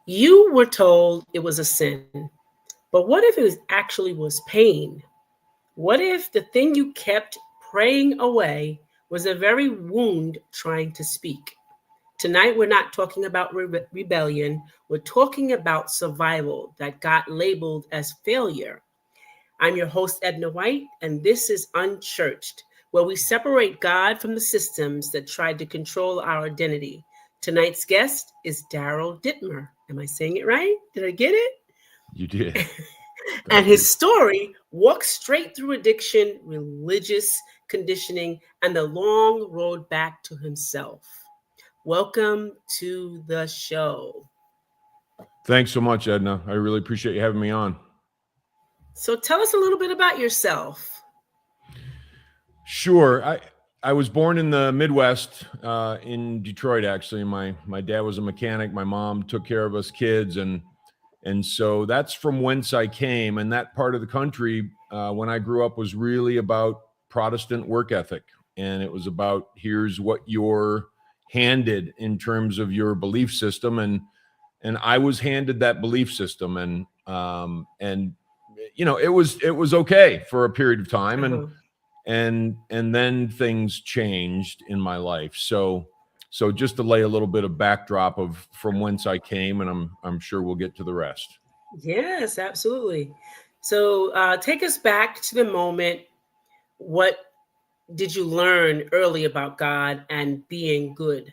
You were told it was a sin, but what if it actually was pain? What if the thing you kept praying away was a very wound trying to speak? Tonight, we're not talking about rebellion. We're talking about survival that got labeled as failure. I'm your host, Edna White, and this is Unchurched, where we separate God from the systems that tried to control our identity. Tonight's guest is Daryl Dittmer. Am I saying it right? Did I get it? You did. And Thank you. his story walks straight through addiction, religious conditioning, and the long road back to himself. Welcome to the show. Thanks so much, Edna. I really appreciate you having me on. So tell us a little bit about yourself. Sure. I was born in the Midwest, in Detroit. Actually, my dad was a mechanic. My mom took care of us kids, and so that's from whence I came. And that part of the country, when I grew up, was really about Protestant work ethic, and it was about here's what you're handed in terms of your belief system, and I was handed that belief system, and it was okay for a period of time, Uh-huh. and then things changed in my life. So just to lay a little bit of backdrop of from whence I came, and I'm sure we'll get to the rest. Yes, absolutely. So take us back to the moment. What did you learn early about God and being good?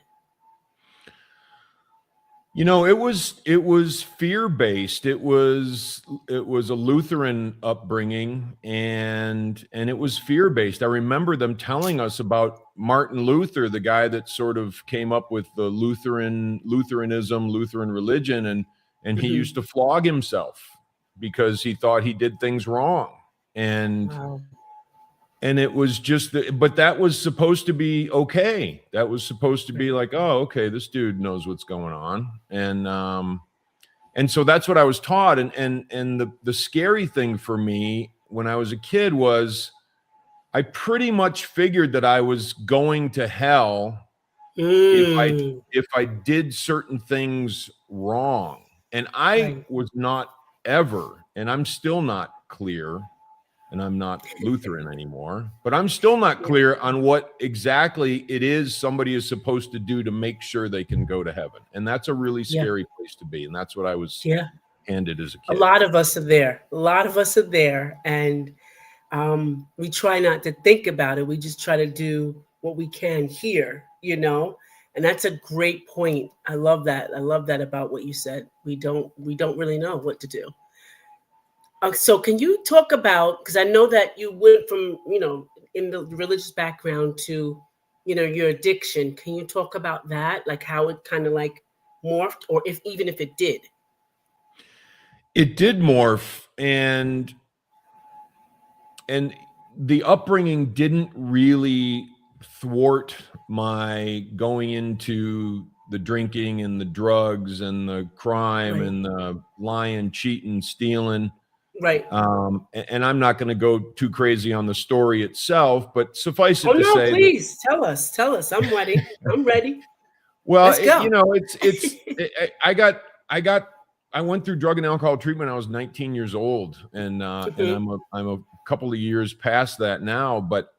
It was fear-based. It was a Lutheran upbringing, and it was fear-based. I remember them telling us about Martin Luther, the guy that sort of came up with the Lutheranism, Lutheran religion, and he Mhm. used to flog himself because he thought he did things wrong. And Wow. and it was but that was supposed to be okay. That was supposed to be Right. like, oh, okay, this dude knows what's going on. And so that's what I was taught. And the scary thing for me when I was a kid was I pretty much figured that I was going to hell if I Mm, if I did certain things wrong. And I right. was not ever, and I'm still not clear, and I'm not Lutheran anymore, but I'm still not Yeah. clear on what exactly it is somebody is supposed to do to make sure they can go to heaven. And that's a really Yeah. scary place to be. And that's what I was Yeah. handed as a A kid. lot of us are there. A lot of us are there. And we try not to think about it. We just try to do what we can here. And that's a great point. I love that. I love that about what you said. We don't really know what to do. So can you talk about, because I know that you went from, in the religious background to, your addiction. Can you talk about that? Like how it kind of like morphed, or if even if it did? It did morph, and the upbringing didn't really thwart my going into the drinking and the drugs and the crime Right. and the lying, cheating, stealing. Right. And I'm not going to go too crazy on the story itself, but suffice Oh it to no, say that, please tell us. Tell us. I'm ready. I'm ready. well, Let's go. I got, I went through drug and alcohol treatment. I was 19 years old, and Mhm. I'm a couple of years past that now, but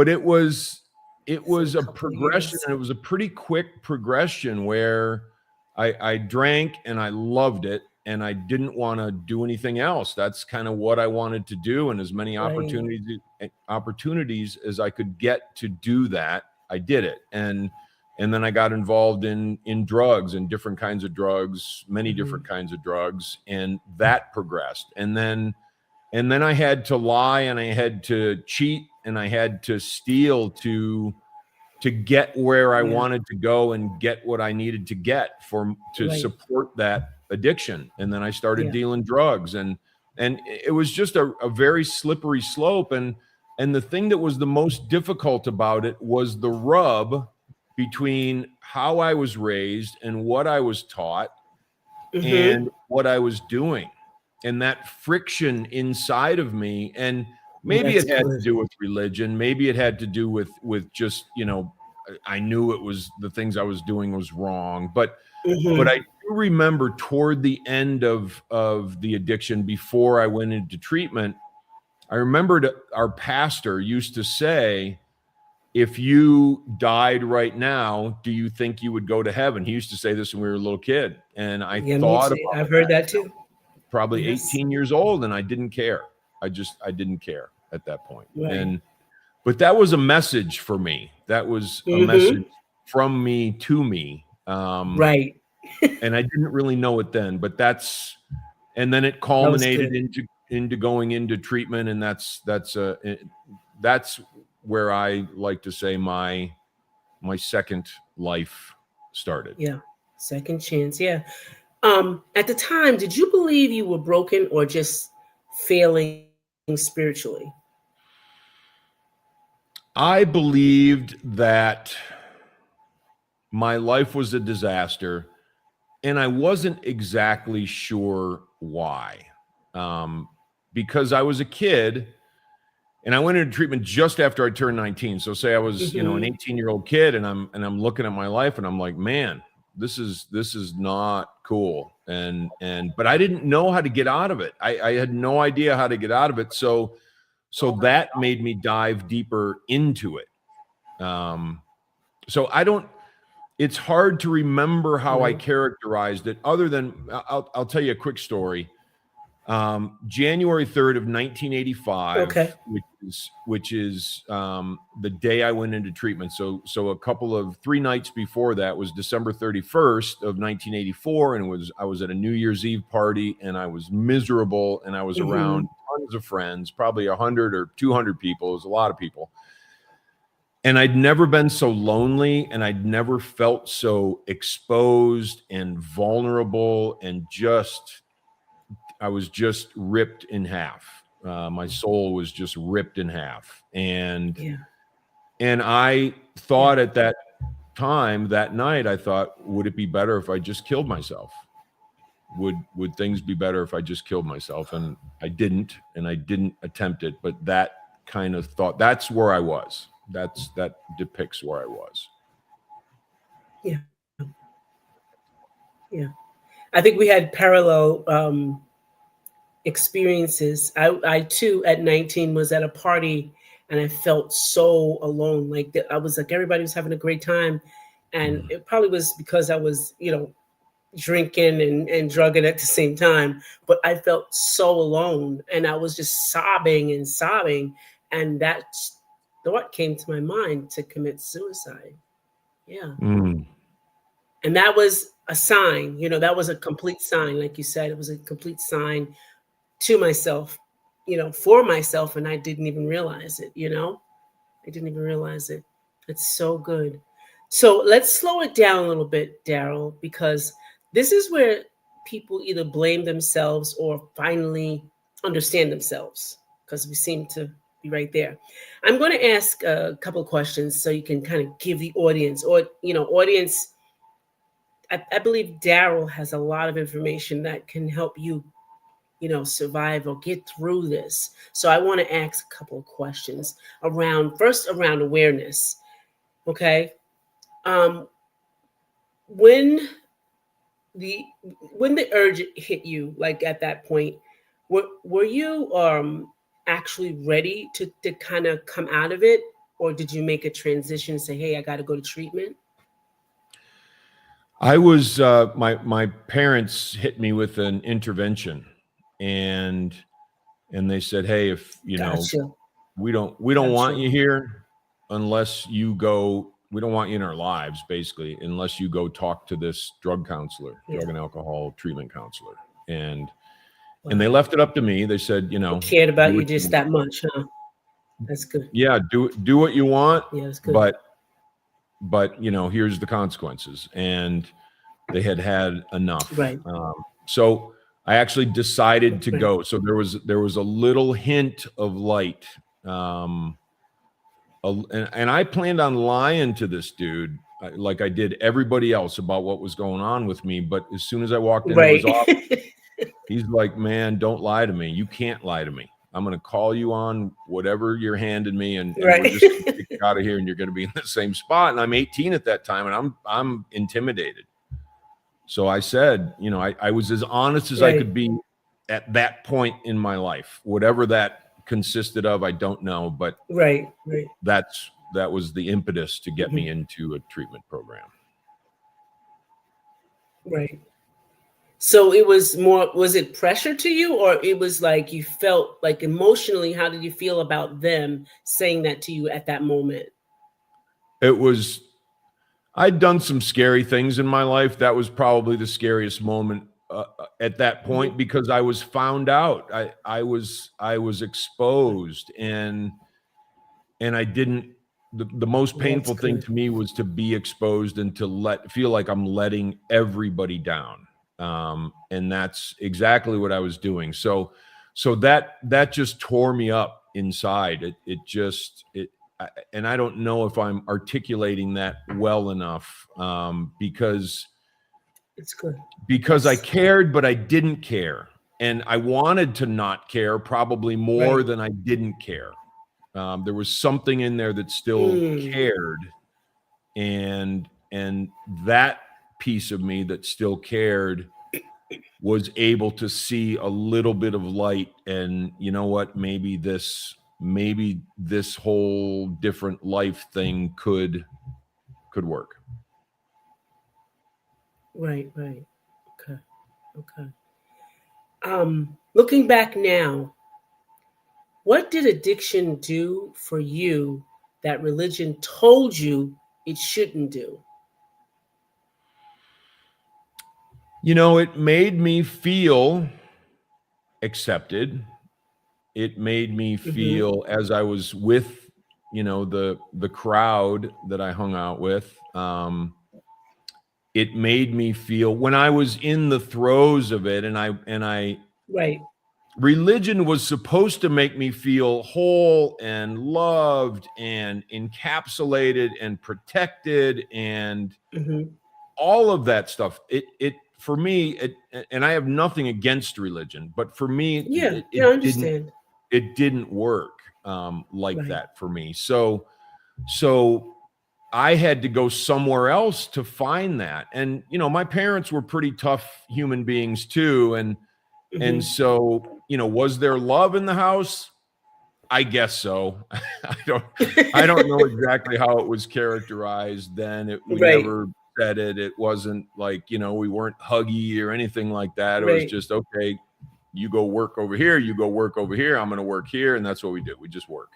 it was So a a couple progression, years. and it was a pretty quick progression where I drank and I loved it, and I didn't want to do anything else. That's kind of what I wanted to do, and as many Right. opportunities as I could get to do that, I did it. And then I got involved in drugs and different kinds of drugs, many Mhm. different kinds of drugs, and that progressed. And then I had to lie, and I had to cheat, and I had to steal to get where I Yeah. wanted to go and get what I needed to get to Right. support that addiction. And then I started Yeah. dealing drugs, and it was just a very slippery slope. And the thing that was the most difficult about it was the rub between how I was raised and what I was taught Mhm. and what I was doing, and that friction inside of me. And maybe That's it had to good. do with religion, maybe it had to do with just I knew it was the things I was doing was wrong, but Mhm. I remember toward the end of the addiction, before I went into treatment, I remembered our pastor used to say, if you died right now, do you think you would go to heaven? He used to say this when we were a little kid. And I Yeah, me thought too. about I've heard that too. probably Yes. 18 years old, and I didn't care. I didn't care at that point. Right. But that was a message for me. That was a message from me to me. Right. And I didn't really know it then, but and then it That was culminated good. into going into treatment. And that's where I like to say my second life started. Yeah. Second chance. Yeah. At the time, did you believe you were broken or just failing spiritually? I believed that my life was a disaster, and I wasn't exactly sure why. Because I was a kid and I went into treatment just after I turned 19. So say I was, an 18-year-old kid, and I'm looking at my life and I'm like, man, this is not cool. But I didn't know how to get out of it. I had no idea how to get out of it. So that made me dive deeper into it. So it's hard to remember how I characterized it, other than I'll tell you a quick story. January 3rd of 1985, which is the day I went into treatment. So 3 nights before that was December 31st of 1984, and I was at a New Year's Eve party, and I was miserable, and I was around tons of friends, probably 100 or 200 people. It was a lot of people. And I'd never been so lonely, and I'd never felt so exposed and vulnerable, and I was just ripped in half. My soul was just ripped in half. And I thought at that time, that night, I thought, would it be better if I just killed myself? Would things be better if I just killed myself? And I didn't attempt it, but that kind of thought, that's where I was. That depicts where I was. Yeah. Yeah. I think we had parallel experiences. I too, at 19, was at a party, and I felt so alone. Like I was like, everybody was having a great time. And it probably was because I was, drinking and drugging at the same time, but I felt so alone, and I was just sobbing and sobbing. And that thought came to my mind to commit suicide. Yeah. And that was a sign, that was a complete sign. Like you said, it was a complete sign to myself, for myself. And I didn't even realize it, I didn't even realize it. It's so good. So let's slow it down a little bit, Daryl, because this is where people either blame themselves or finally understand themselves, because we seem to be right there. I'm going to ask a couple of questions so you can kind of give the audience, audience. I believe Daryl has a lot of information that can help you, survive or get through this. So I want to ask a couple of questions around awareness. Okay. When the urge hit you, like at that point, were you actually ready to kind of come out of it, or did you make a transition and say, hey, I got to go to treatment? I was my parents hit me with an intervention, and they said, hey, if Gotcha. we don't want you here unless you go. We don't want you in our lives, basically, unless you go talk to this drug counselor, drug and alcohol treatment counselor. And they left it up to me. They said, they cared about you just that much, huh? That's good. Yeah, do what you want. Yeah, that's good. But here's the consequences. And they had enough. Right. So I actually decided to go. So there was a little hint of light. And I planned on lying to this dude, like I did everybody else, about what was going on with me. But as soon as I walked into his office, he's like, man, don't lie to me. You can't lie to me. I'm going to call you on whatever you're handing me, and we're just going to get you out of here, and you're going to be in the same spot. And I'm 18 at that time, and I'm intimidated. So I said, you know, I was as honest as I Right. could be at that point in my life. Whatever that consisted of, I don't know, but Right. Right. that was the impetus to get me Hmm. into a treatment program. Right. So it was more, was it pressure to you, or it was like you felt like emotionally, how did you feel about them saying that to you at that moment? It was I'd done some scary things in my life. That was probably the scariest moment at that Hmm. point because I was found out. I was exposed, and I didn't. The most Well, that's painful thing good. to me was to be exposed and to feel like I'm letting everybody down. And that's exactly what I was doing. So that just tore me up inside. And I don't know if I'm articulating that well enough, It's good. because I Yes. cared, but I didn't care, and I wanted to not care probably more Right. than I didn't care. There was something in there that still Mm. cared, and that piece of me that still cared was able to see a little bit of light. And you know what, maybe this whole different life thing could work. Right. Right. Okay. Okay. Looking back now, what did addiction do for you that religion told you it shouldn't do? You know, it made me feel accepted. It made me Hmm. feel, as I was with, the crowd that I hung out with. It made me feel when I was in the throes of it, and I Right. religion was supposed to make me feel whole and loved and encapsulated and protected and Hmm. all of that stuff. It for me, and I have nothing against religion, but for me, Yeah. it Yeah. I didn't understand. it didn't work like Right. that for me. So I had to go somewhere else to find that. And my parents were pretty tough human beings too, and Hmm. so, was there love in the house? I guess so. I don't know exactly how it was characterized then. We Right. never said it. It wasn't like, we weren't huggy or anything like that. It was Right. just, okay, you go work over here, you go work over here, I'm going to work here, and that's what we do. We just work.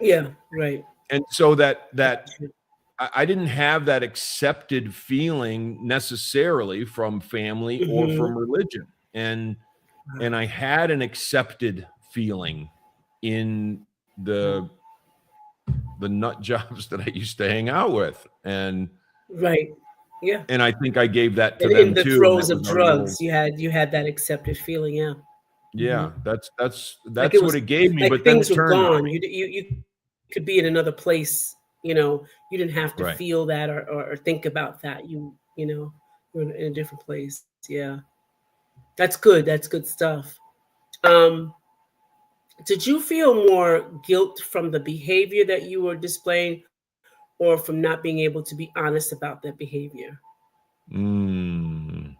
Yeah. Right. And so that Gotcha. I didn't have that accepted feeling necessarily from family or Hmm. from religion. And Wow. I had an accepted feeling in Wow. the nut jobs that I used to hang out with. And Right. Yeah. and I think I gave that to And in them the too. And throes that of was our little, drugs, you had that accepted feeling. Yeah. Hmm. yeah, that's Like it what was, it gave me, like but then things it were turned on gone. me. You could be in another place. You didn't have to Right. feel that, or think about that. You're in a different place. Yeah. That's good. That's good stuff. Um, did you feel more guilt from the behavior that you were displaying, or from not being able to be honest about that behavior? Mm.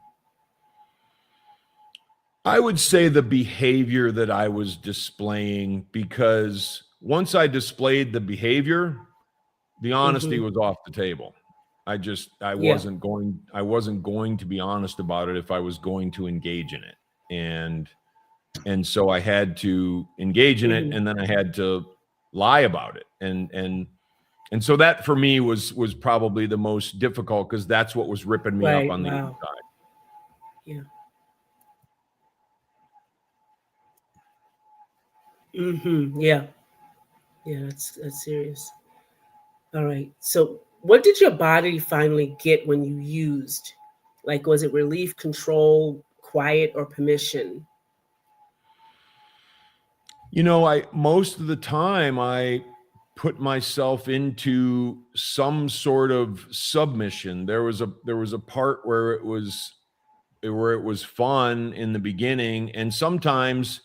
I would say the behavior that I was displaying, because once I displayed the behavior, the honesty Hmm. was off the table. I Yeah. wasn't going to be honest about it if I was going to engage in it. And so I had to engage in it, Hmm. and then I had to lie about it. And so that for me was probably the most difficult, because that's what was ripping me up Right. on the Wow. inside. Yeah. Yeah. Yeah. That's serious. All right. So, what did your body finally get when you used? Like, was it relief, control, quiet, or permission? I most of the time I put myself into some sort of submission. There was a part where it was fun in the beginning, and sometimes,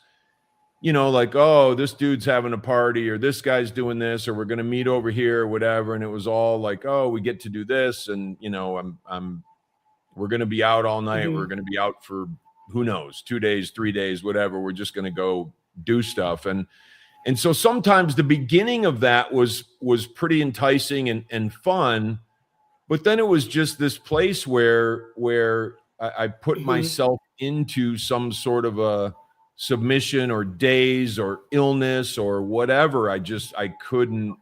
like, oh, this dude's having a party, or this guy's doing this, or we're going to meet over here, or whatever, and it was all like, oh, we get to do this, and We're going to be out all night. Mhm. We're going to be out for who knows, 2 days, 3 days, whatever. We're just going to go do stuff. And so sometimes the beginning of that was pretty enticing and fun, but then it was just this place where I put Mhm. myself into some sort of a submission or daze or illness or whatever. I couldn't.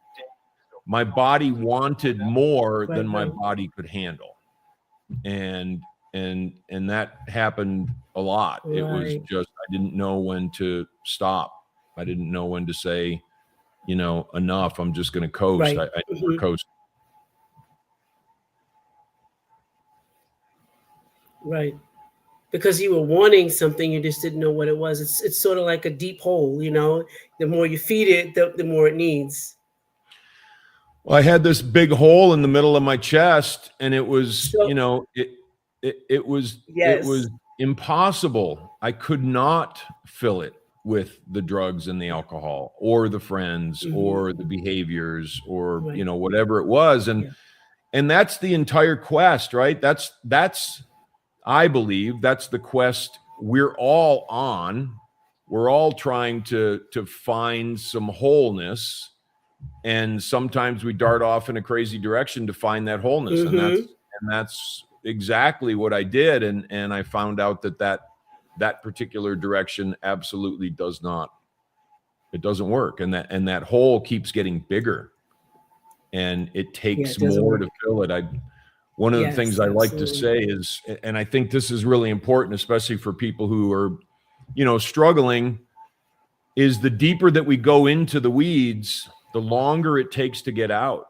My body wanted more than my body could handle, and that happened a lot. It was Right. just I didn't know when to stop. I didn't know when to say, enough. I'm just going to coast. Right. I never Mhm. coast. Right. Because you were wanting something, you just didn't know what it was. It's sort of like a deep hole, you know. The more you feed it, the more it needs. Well, I had this big hole in the middle of my chest, and it was, So it was yes. impossible. I could not fill it with the drugs and the alcohol or the friends Mhm. or the behaviors or, Right. whatever it was. Yeah. And that's the entire quest, right? That's I believe that's the quest we're all on. We're all trying to find some wholeness, and sometimes we dart off in a crazy direction to find that wholeness, and Mhm. that's exactly what I did, and I found out that particular direction absolutely doesn't work, and that hole keeps getting bigger, and it Yeah, takes it doesn't more work. to fill it. One of the things Yes, I like to absolutely. say is, and I think this is really important, especially for people who are, struggling, is the deeper that we go into the weeds, the longer it takes to get out.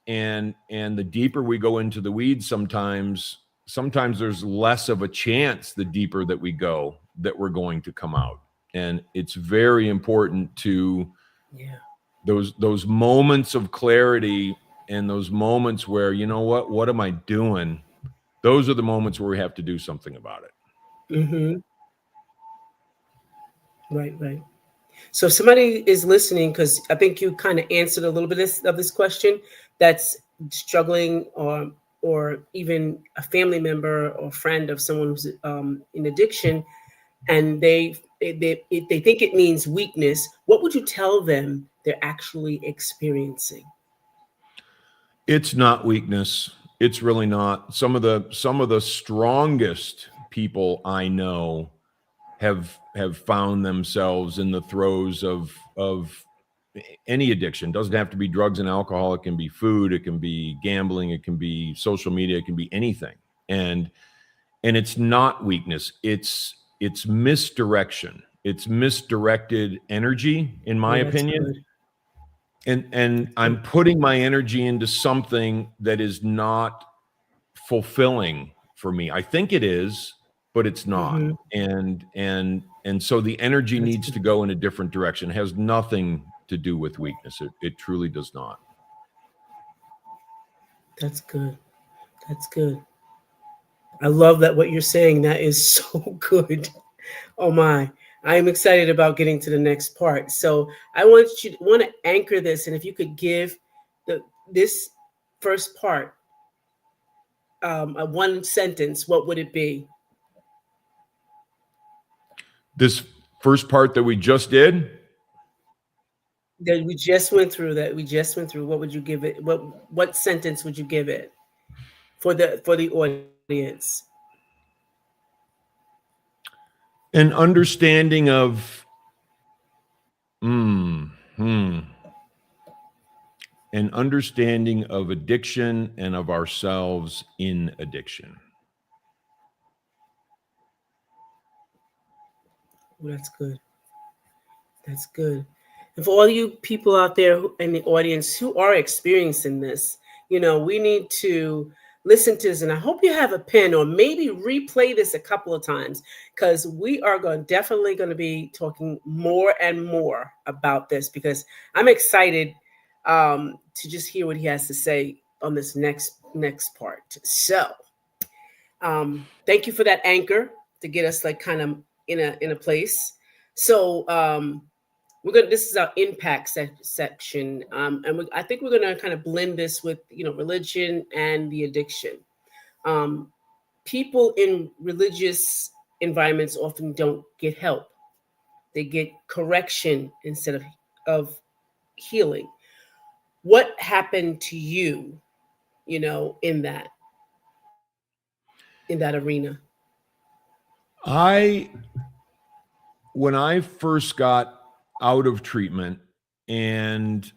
And the deeper we go into the weeds, sometimes there's less of a chance the deeper that we go that we're going to come out. And it's very important to Yeah. those moments of clarity and those moments where, what am I doing? Those are the moments where we have to do something about it. Mhm. Right, right. So if somebody is listening, because I think you kind of answered a little bit of this question, that's struggling, or even a family member or friend of someone who's in addiction, and they think it means weakness. What would you tell them they're actually experiencing? It's not weakness. It's really not. Some of the strongest people I know have found themselves in the throes of any addiction. It doesn't have to be drugs and alcohol. It can be food, it can be gambling, it can be social media, it can be anything. And it's not weakness. It's misdirection. It's misdirected energy, in my Oh, that's opinion. good. And That's good. I'm putting my energy into something that is not fulfilling for me. I think it is, but it's not. Hmm. And so the energy That's needs good. to go in a different direction. It has nothing to do with weakness. It truly does not. That's good. That's good. I love that what you're saying. That is so good. Oh my. I am excited about getting to the next part. So I want to anchor this, and if you could give this first part a one sentence, what would it be? This first part that we just did, That we just went through. What would you give it? What sentence would you give it for the audience? an understanding of mm, hmm, an understanding of addiction and of ourselves in addiction. Oh, that's good. That's good. And for all you people out there in the audience who are experiencing this, we need to listen to this. And I hope you have a pen or maybe replay this a couple of times, because we are definitely going to be talking more and more about this, because I'm excited to just hear what he has to say on this next part. So thank you for that anchor to get us like kind of in a place. So we're gonna. This is our impact section, and I think we're gonna kind of blend this with religion and the addiction. Um, people in religious environments often don't get help. They get correction instead of healing. What happened to you, in that arena? I when I first got out of treatment, and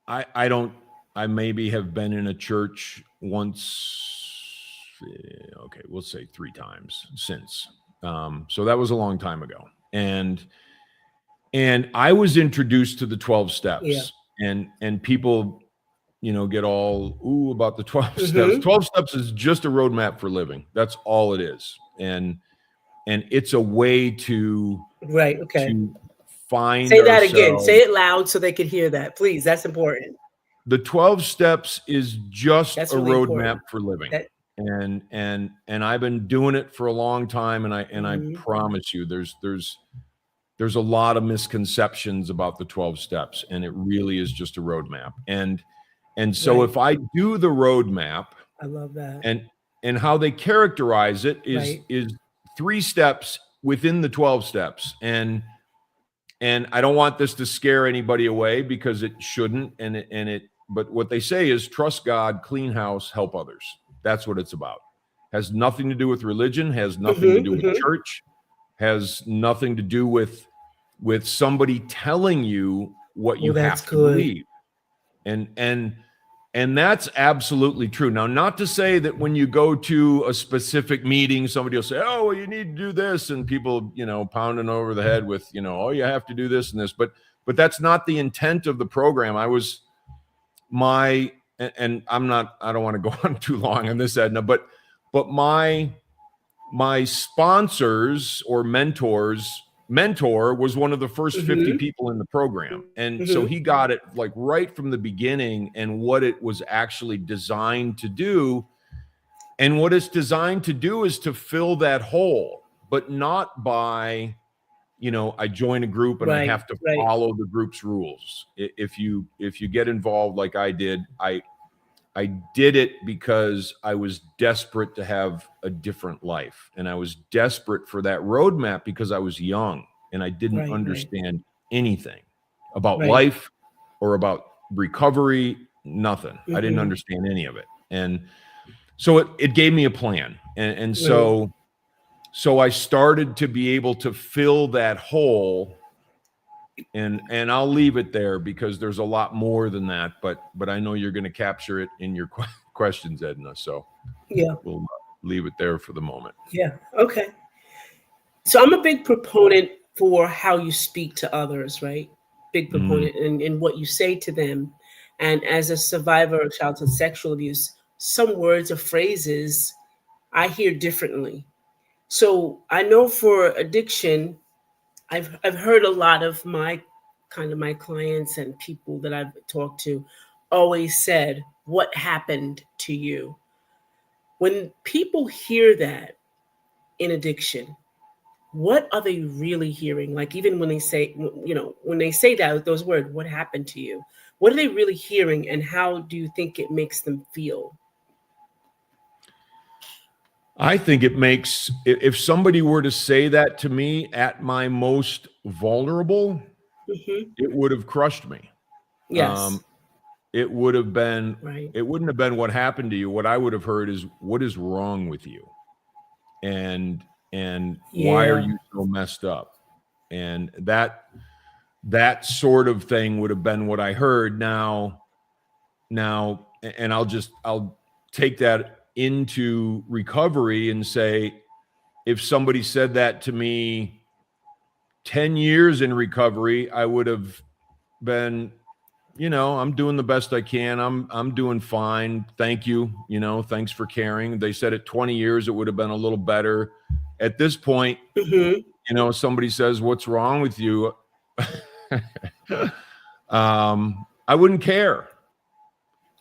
I don't I maybe have been in a church once, okay, we'll say 3 times since. So that was a long time ago. And I was introduced to the 12 Yeah. steps, and people, get all ooh about the 12 steps. Mm-hmm. 12 steps is just a roadmap for living. That's all it is. And it's a way to Right. Okay. find Say that again. ourselves. Say it loud so they could hear that, please. That's important. The 12 steps is just That's a really roadmap important. for living. That. And I've been doing it for a long time, and I Mm-hmm. promise you there's a lot of misconceptions about the 12 steps, and it really is just a roadmap. And so Right. if I do the roadmap, I love that. and how they characterize it is Right. is 3 steps within the 12 steps. And I don't want this to scare anybody away, because it shouldn't. But what they say is trust God, clean house, help others. That's what it's about. Has nothing to do with religion, has nothing to do with Mm-hmm. church, has nothing to do with somebody telling you what you That's have to good. believe. And that's absolutely true. Now, not to say that when you go to a specific meeting, somebody will say, "Oh, well, you need to do this," and people, pounding over the head with, "Oh, you have to do this and this." But that's not the intent of the program. And I don't want to go on too long on this, Edna, but my sponsors or mentor was one of the first 50 Mm-hmm. people in the program. And Mm-hmm. so he got it like right from the beginning, and what it was actually designed to do. And what it's designed to do is to fill that hole, but not by, I join a group and I Right. have to Right. follow the group's rules. If you get involved like I did, I did it because I was desperate to have a different life. And I was desperate for that roadmap because I was young and I didn't Right. understand anything about Right. life or about recovery, nothing. I didn't Mm-hmm. understand any of it. And so it gave me a plan. And so I started to be able to fill that hole. And I'll leave it there, because there's a lot more than that, but I know you're going to capture it in your questions, Edna. So Yeah. we'll leave it there for the moment. Yeah. Okay. So I'm a big proponent for how you speak to others, right? Big proponent in what you say to them. And as a survivor of childhood sexual abuse, some words or phrases I hear differently. So I know for addiction, I've heard a lot of my clients and people that I've talked to always said, "What happened to you?" When people hear that in addiction, what are they really hearing? Like, even when they say, when they say those words, "What happened to you?" What are they really hearing, and how do you think it makes them feel? I think it makes, if somebody were to say that to me at my most vulnerable, Mm-hmm. it would have crushed me. Yes. It would have been, Right. it wouldn't have been what happened to you. What I would have heard is, what is wrong with you? And why are Yeah. you so messed up? And that sort of thing would have been what I heard. Now, and I'll take that into recovery and say, if somebody said that to me 10 years in recovery, I would have been, I'm doing the best I can. I'm doing fine. Thank you. Thanks for caring. They said at 20 years, it would have been a little better. At this point, Mm-hmm. somebody says, "What's wrong with you?" I wouldn't care.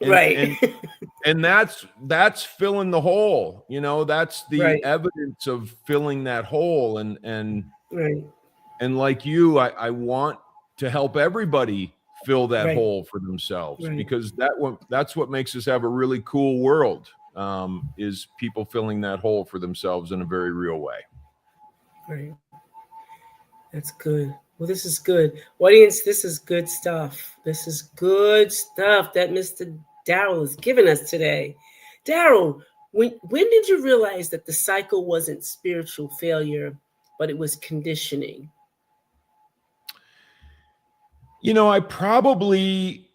Right. And that's filling the hole. That's the Right. evidence of filling that hole. And Right. like you, I want to help everybody fill that Right. hole for themselves, Right. because that's what makes us have a really cool world. is people filling that hole for themselves in a very real way. Right. That's good. Well, this is good. Audience, this is good stuff. This is good stuff that Mr. Daryl has given us today. Daryl, when did you realize that the cycle wasn't spiritual failure, but it was conditioning? I probably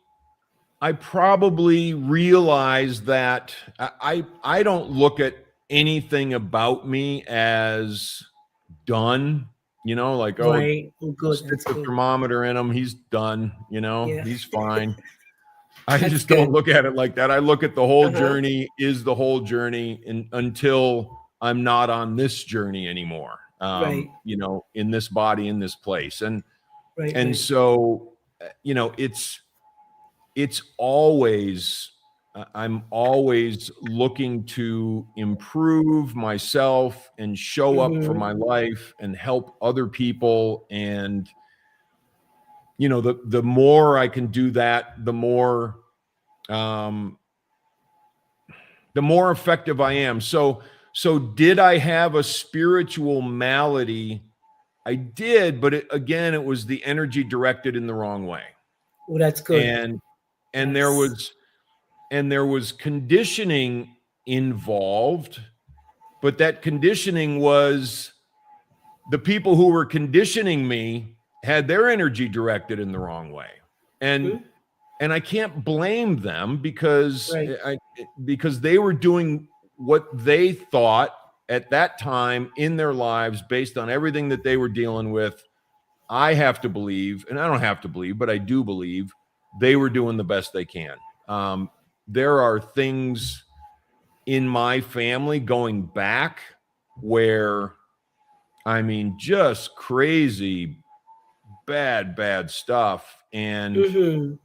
realized that I don't look at anything about me as done, like, oh, Right. Oh, good. stick That's the good. thermometer in him, he's done, Yeah. he's fine. I That's just don't good. look at it like that. I look at the whole Uh-huh. journey is the whole journey until I'm not on this journey anymore. Right. In this body, in this place. And Right. and Right. so it's always I'm always looking to improve myself and show up for Mm-hmm. my life and help other people. And the more I can do that, the more effective I am. So did I have a spiritual malady? I did, but it was the energy directed in the wrong way. Well, that's good. And Yes. there was conditioning involved, but that conditioning was the people who were conditioning me had their energy directed in the wrong way. And Mm-hmm. and I can't blame them because Right. they were doing what they thought at that time in their lives based on everything that they were dealing with. I have to believe, and I don't have to believe, but I do believe they were doing the best they can. There are things in my family going back where, just crazy, bad stuff. Mm-hmm.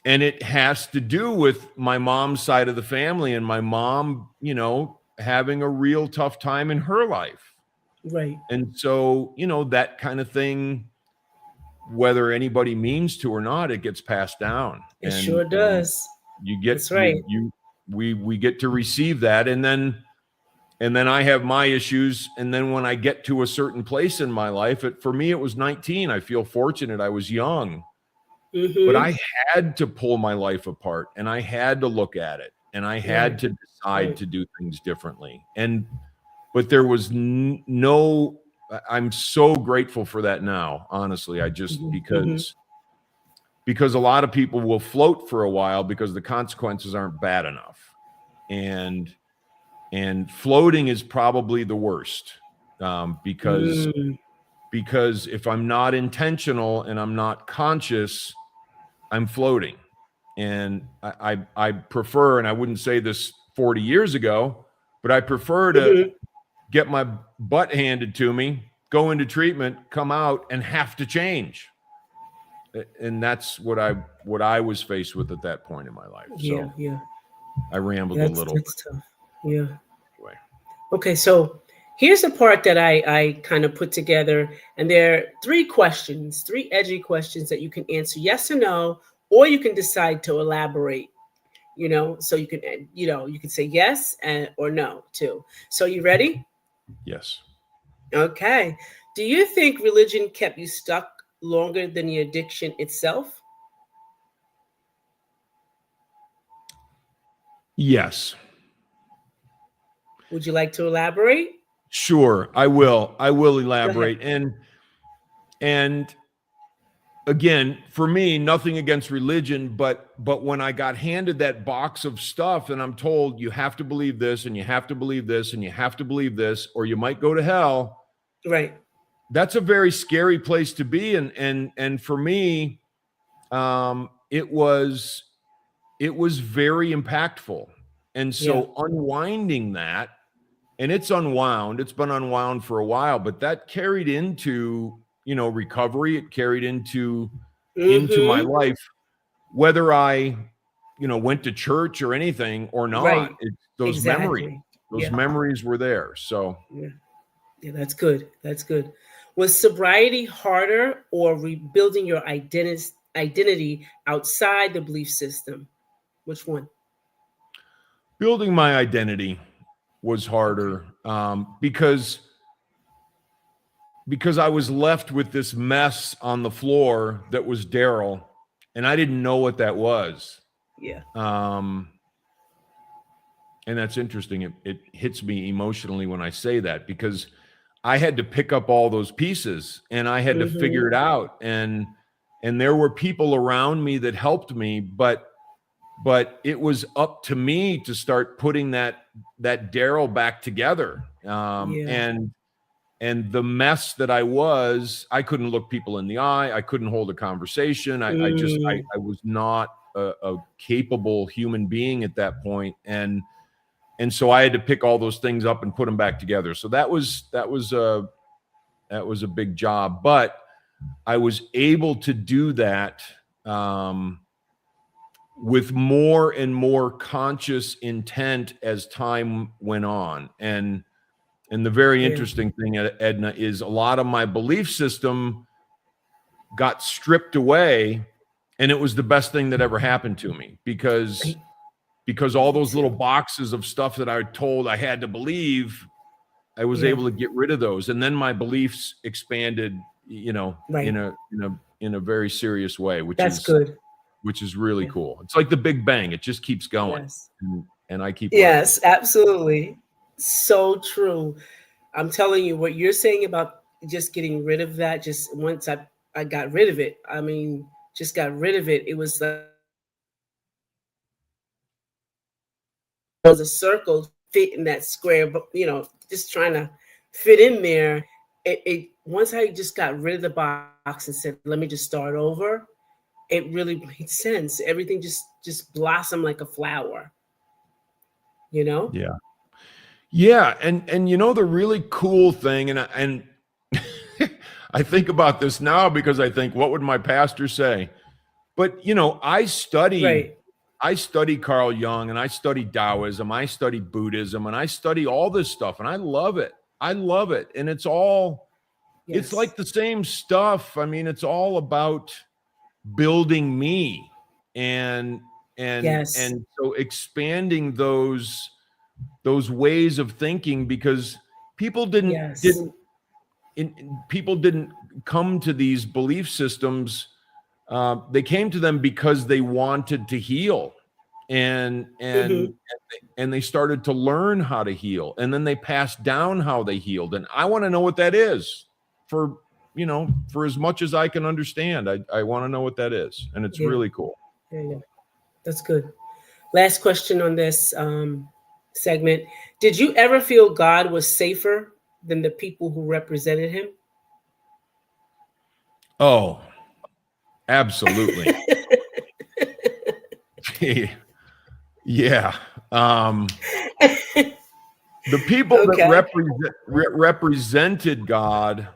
And it has to do with my mom's side of the family and my mom, having a real tough time in her life. Right. And so, that kind of thing, whether anybody means to or not, it gets passed down. It And sure does. you get That's right. we get to receive that. And then I have my issues. And then when I get to a certain place in my life, for me, it was 19. I feel fortunate. I was young. But Mm-hmm. I had to pull my life apart and I had to look at it and I had Right. to decide Right. to do things differently. But there was I'm so grateful for that now, honestly. I just, Mm-hmm. Mm-hmm. because a lot of people will float for a while because the consequences aren't bad enough. And floating is probably the worst, because if I'm not intentional and I'm not conscious, I'm floating. And I prefer, and I wouldn't say this 40 years ago, but I prefer to Mm-hmm. get my butt handed to me, go into treatment, come out, and have to change. And that's what I was faced with at that point in my life. Yeah. So Yeah. I rambled a That's little, that's tough. Yeah. but anyway. Okay. So here's the part that I kind of put together, and there are three questions, three edgy questions that you can answer yes or no, or you can decide to elaborate. So you can say yes or no too. So you ready? Yes. Okay. Do you think religion kept you stuck longer than the addiction itself? Yes. Would you like to elaborate? Sure. I will Go ahead. elaborate. And again, for me, nothing against religion, but when I got handed that box of stuff and I'm told you have to believe this and you have to believe this and you have to believe this, or you might go to hell, Right. that's a very scary place to be. And for me, it was very impactful. And Yeah. so unwinding that, and it's been unwound for a while, but that carried into, recovery. It carried into my Mm-hmm. life, whether I, went to church or anything or Right. not. Those Exactly. Yeah. memories were there. So Yeah. Yeah. That's good. That's good. Was sobriety harder or rebuilding your identity outside the belief system? Which one? Building my identity was harder, because I was left with this mess on the floor that was Daryl, and I didn't know what that was. Yeah. And that's interesting. It hits me emotionally when I say that, because I had to pick up all those pieces and I had to figure it out. And there were people around me that helped me, but it was up to me to start putting that Daryl back together. And the mess that I couldn't look people in the eye. I couldn't hold a conversation. I was not a capable human being at that point. And so I had to pick all those things up and put them back together. So that was a big job, but I was able to do that with more and more conscious intent as time went on. And the very interesting thing, Edna, is a lot of my belief system got stripped away, and it was the best thing that ever happened to me, because all those little boxes of stuff that I was told I had to believe, I was able to get rid of those. And then my beliefs expanded, in a very serious way, which is really cool. It's like the Big Bang. It just keeps going. Yes. And I keep Yes, absolutely. So true. I'm telling you, what you're saying about just getting rid of that, just once I got rid of it, I mean, just got rid of it. It was like a circle fit in that square, but just trying to fit in there. It once I just got rid of the box and said, let me just start over, it really made sense. Everything just blossomed like a flower. Yeah. Yeah. And the really cool thing, and I think about this now because I think, what would my pastor say? But I study Carl Jung, and I study Taoism, I study Buddhism, and I study all this stuff, and I love it. And it's all, it's like the same stuff. I mean, it's all about building me and so expanding those ways of thinking, because people didn't come to these belief systems. They came to them because they wanted to heal, and they started to learn how to heal, and then they passed down how they healed. And I want to know what that is, for as much as I can understand. I want to know what that is, and it's really cool. Yeah. That's good. Last question on this segment. Did you ever feel God was safer than the people who represented him? Oh, absolutely. Yeah. The people that represented God.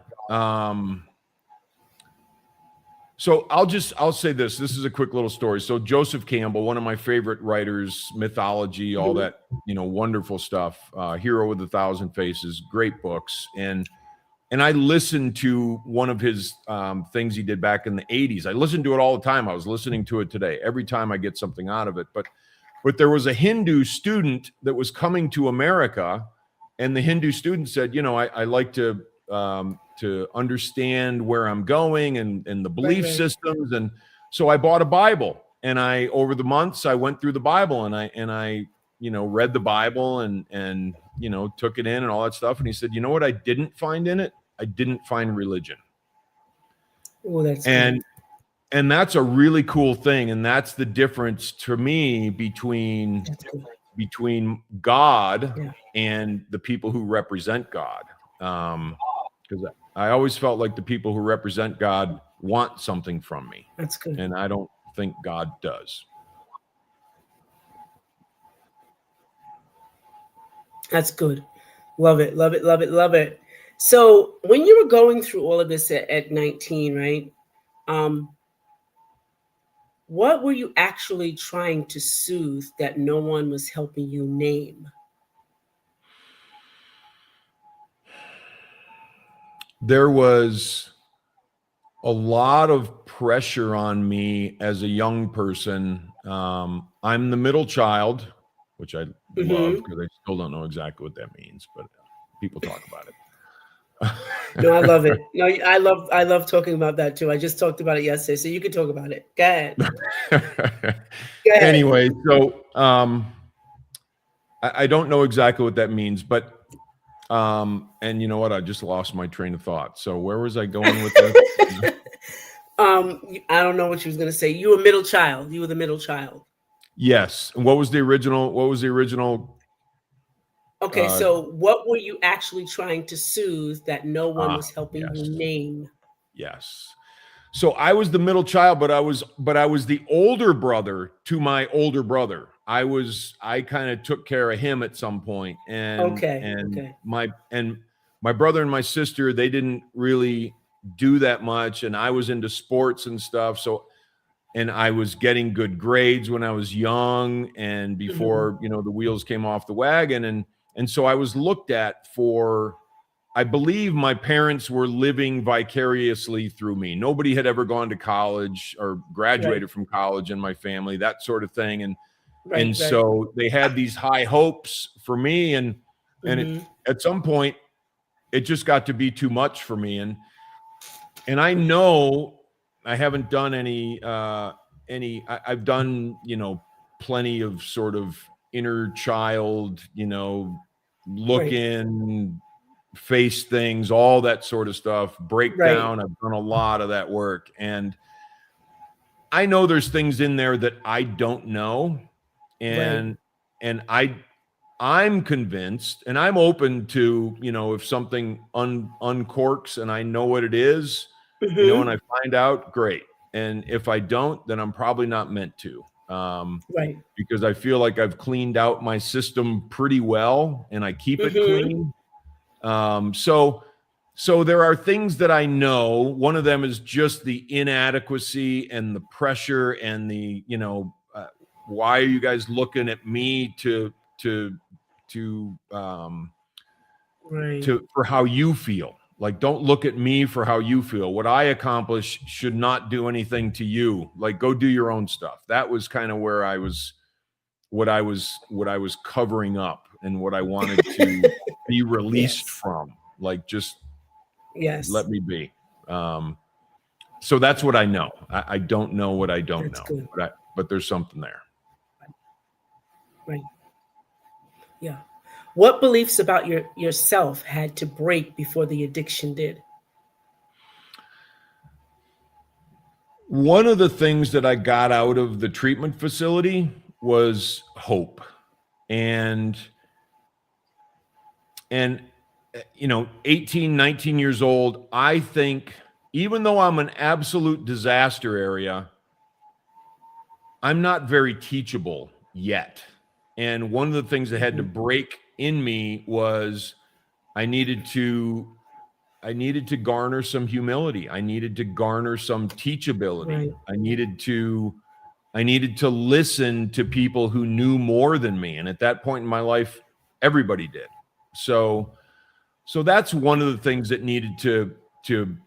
So I'll say this. This is a quick little story. So Joseph Campbell, one of my favorite writers, mythology, all that, wonderful stuff. Hero with 1,000 Faces, great books. And I listened to one of his things he did back in the 80s. I listened to it all the time. I was listening to it today. Every time I get something out of it. But there was a Hindu student that was coming to America, and the Hindu student said, I like to understand where I'm going and the belief systems. And so I bought a Bible, and over the months, I went through the Bible, and I read the Bible and took it in and all that stuff. And he said, you know what I didn't find in it? I didn't find religion. Oh, that's and that's a really cool thing. And that's the difference to me between God and the people who represent God. Because I always felt like the people who represent God want something from me. That's good. And I don't think God does. That's good. Love it, love it, love it, love it. So when you were going through all of this at 19, right? What were you actually trying to soothe that no one was helping you name? There was a lot of pressure on me as a young person. I'm the middle child. which I love Mm-hmm. because I still don't know exactly what that means, but people talk about No, I it. love it. No, I love talking about that too. I just talked about it yesterday, so you can talk about it. Go ahead. Go ahead. Anyway, so I don't know exactly what that means, but and you know what? I just lost my train of thought. So where was I going with this? I don't know what she was gonna say. You were middle child. You were the middle child. Yes. And what was the original? What was the original? Okay, Uh, so what were you actually trying to soothe that no one was helping yes, you name? yes. So I was the middle child, but I was the older brother to my older brother. I kind of took care of him at some point, Okay, and okay, my brother and my sister, they didn't really do that much, and I was into sports and stuff. So and I was getting good grades when I was young and hmm, before, the wheels came off the wagon. And so I was looked at for, I believe my parents were living vicariously through me. Nobody had ever gone to college or right, graduated from college in my family, that sort of thing. And right, right. so they had these high hopes for me. And it, Hmm. at some point it just got to be too much for me. And I know I haven't done I've done, plenty of sort of inner child, look Right, in, face things, all that sort of stuff, right, breakdown. I've done a lot of that work. And I know there's things in there that I don't know. right. And I'm convinced, and I'm open to, if something uncorks and I know what it is, and Hmm. I find out, great. And if I don't, then I'm probably not meant to, Right. because I feel like I've cleaned out my system pretty well, and I keep it Hmm. clean. So there are things that I know. One of them is just the inadequacy and the pressure and the, why are you guys looking at me to Right. for how you feel? Like, don't look at me for how you feel. What I accomplish should not do anything to you. Like, go do your own stuff. That was kind of where I was, what I was covering up and what I wanted to be released Yes. from. Like, just Yes. let me be. So that's what I know. I don't know what I don't That's know, good. but there's something there. Right. Yeah. What beliefs about yourself had to break before the addiction did? One of the things that I got out of the treatment facility was hope. And and 18, 19 years old, I think, even though I'm an absolute disaster area, I'm not very teachable yet. And one of the things that had to Hmm. break in me was I needed to I needed to garner some humility. I needed to garner some teachability. Right. I needed to listen to people who knew more than me. And at that point in my life, everybody did. So that's one of the things that needed to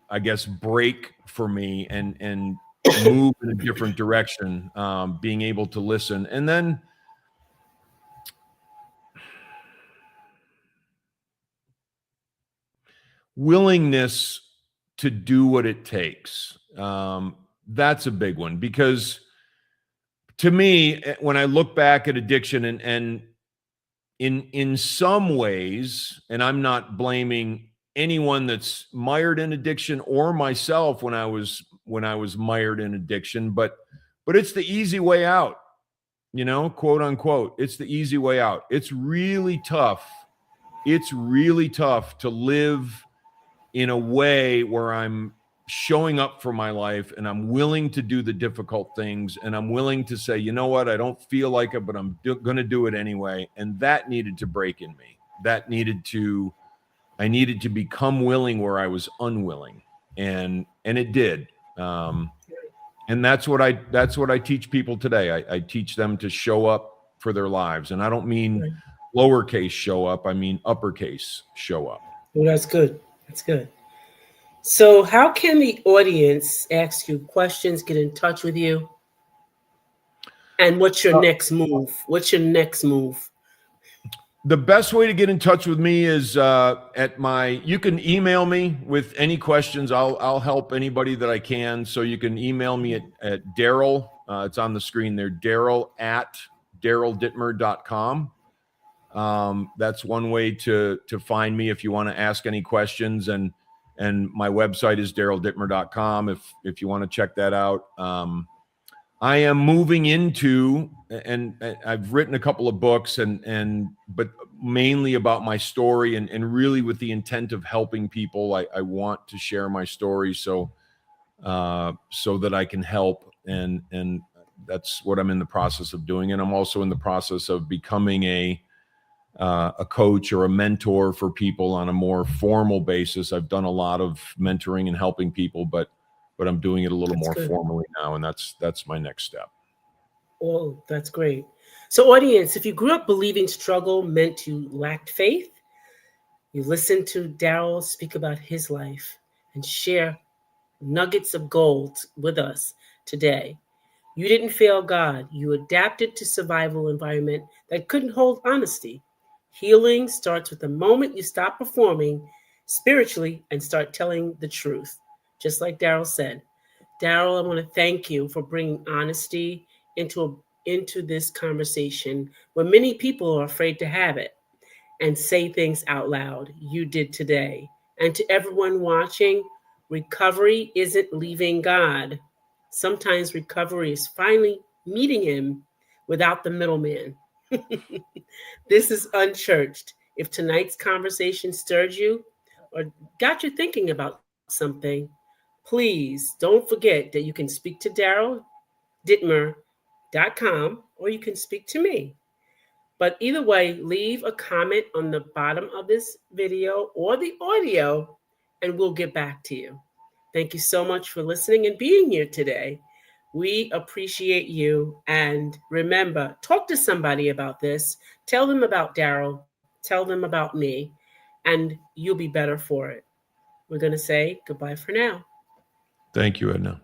I guess break for me and move in a different direction, being able to listen. And then willingness to do what it takes. That's a big one, because to me, when I look back at addiction, and in some ways, and I'm not blaming anyone that's mired in addiction or myself when I was mired in addiction, but it's the easy way out, quote unquote. It's the easy way out. It's really tough. It's really tough to live in a way where I'm showing up for my life and I'm willing to do the difficult things, and I'm willing to say, you know what, I don't feel like it, but I'm going to do it anyway. And that needed to break in me. I needed to become willing where I was unwilling. And it did. And that's what I teach people today. I teach them to show up for their lives. And I don't mean Right. lowercase show up. I mean uppercase show up. Well, that's good. That's good. So, how can the audience ask you questions, get in touch with you? And what's your next move? What's your next move? The best way to get in touch with me is you can email me with any questions. I'll help anybody that I can. So you can email me at Daryl. It's on the screen there, Daryl at DarylDittmer.com. That's one way to find me if you want to ask any questions. And my website is DarylDittmer.com if you want to check that out. I am moving into, and I've written a couple of books but mainly about my story and really with the intent of helping people. I want to share my story so that I can help. And that's what I'm in the process of doing. And I'm also in the process of becoming a coach or a mentor for people on a more formal basis. I've done a lot of mentoring and helping people, but I'm doing it a little more formally now, and that's my next step. Oh, that's great. So, audience, if you grew up believing struggle meant you lacked faith, you listened to Daryl speak about his life and share nuggets of gold with us today. You didn't fail God. You adapted to survival environment that couldn't hold honesty. Healing starts with the moment you stop performing spiritually and start telling the truth, just like Daryl said. Daryl, I want to thank you for bringing honesty into this conversation where many people are afraid to have it and say things out loud. You did today. And to everyone watching, recovery isn't leaving God. Sometimes recovery is finally meeting Him without the middleman. This is Unchurched. If tonight's conversation stirred you or got you thinking about something, please don't forget that you can speak to Daryl Dittmer.com or you can speak to me. But either way, leave a comment on the bottom of this video or the audio, and we'll get back to you. Thank you so much for listening and being here today. We appreciate you. And remember, talk to somebody about this. Tell them about Daryl. Tell them about me. And you'll be better for it. We're going to say goodbye for now. Thank you, Edna.